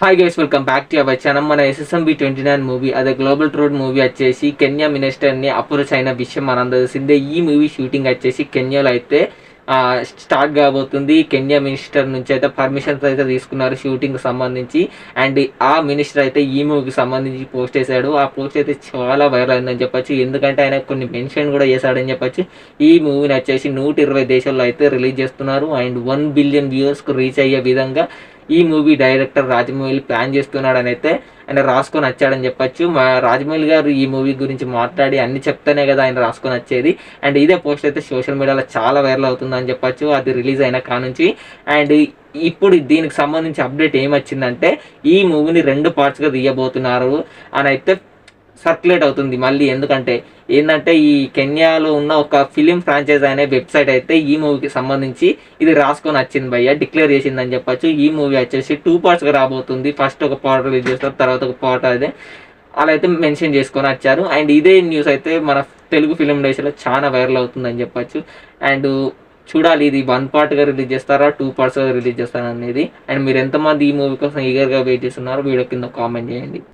Hi guys, welcome back to our channel. మన SSMB 29 movie అదే global ట్రోడ్ movie వచ్చేసి Kenya మినిస్టర్ని అప్రోచ్ అయిన విషయం మనందరూ తెలిసిందే. ఈ మూవీ షూటింగ్ వచ్చేసి కెన్యాలో అయితే స్టార్ట్ కాబోతుంది. కెన్యా మినిస్టర్ నుంచి అయితే పర్మిషన్స్ అయితే తీసుకున్నారు షూటింగ్కి సంబంధించి. అండ్ ఆ మినిస్టర్ అయితే ఈ మూవీకి సంబంధించి పోస్ట్ చేశాడు. ఆ పోస్ట్ అయితే చాలా వైరల్ అయిందని చెప్పొచ్చు. ఎందుకంటే ఆయన కొన్ని మెన్షన్ కూడా చేశాడని చెప్పొచ్చు. ఈ మూవీని వచ్చేసి 120 దేశాల్లో అయితే రిలీజ్ చేస్తున్నారు. అండ్ 1 బిలియన్ వ్యూవర్స్కు రీచ్ అయ్యే విధంగా ఈ మూవీ డైరెక్టర్ రాజమౌళి ప్లాన్ చేస్తున్నాడని అయితే ఆయన రాసుకొని వచ్చాడని చెప్పొచ్చు. మా రాజమౌళి గారు ఈ మూవీ గురించి మాట్లాడి అన్ని చెప్తానే కదా ఆయన రాసుకొని వచ్చేది. అండ్ ఇదే పోస్ట్ అయితే సోషల్ మీడియాలో చాలా వైరల్ అవుతుందని చెప్పొచ్చు, అది రిలీజ్ అయిన కానుంచి. అండ్ ఇప్పుడు దీనికి సంబంధించి అప్డేట్ ఏమొచ్చిందంటే ఈ మూవీని 2 పార్ట్స్గా తీయబోతున్నారు అని అయితే సర్క్యులేట్ అవుతుంది మళ్ళీ. ఎందుకంటే ఏంటంటే ఈ కెన్యాలో ఉన్న ఒక ఫిలిం ఫ్రాంచైజ్ అనే వెబ్సైట్ అయితే ఈ మూవీకి సంబంధించి ఇది రాసుకొని వచ్చింది భయ్య, డిక్లేర్ చేసిందని చెప్పొచ్చు. ఈ మూవీ వచ్చేసి 2 పార్ట్స్గా రాబోతుంది. ఫస్ట్ ఒక పార్ట్ రిలీజ్ చేస్తారు, తర్వాత ఒక పార్ట్ అదే అలా అయితే మెన్షన్ చేసుకొని వచ్చారు. అండ్ ఇదే న్యూస్ అయితే మన తెలుగు ఫిలిం ఇండస్ట్రీలో చాలా వైరల్ అవుతుందని చెప్పొచ్చు. అండ్ చూడాలి ఇది 1 పార్ట్గా రిలీజ్ చేస్తారా 2 పార్ట్స్గా రిలీజ్ చేస్తారా అనేది. అండ్ మీరు ఎంతమంది ఈ మూవీ కోసం ఈగర్గా వెయిట్ చేస్తున్నారో వీడియో కింద కామెంట్ చేయండి.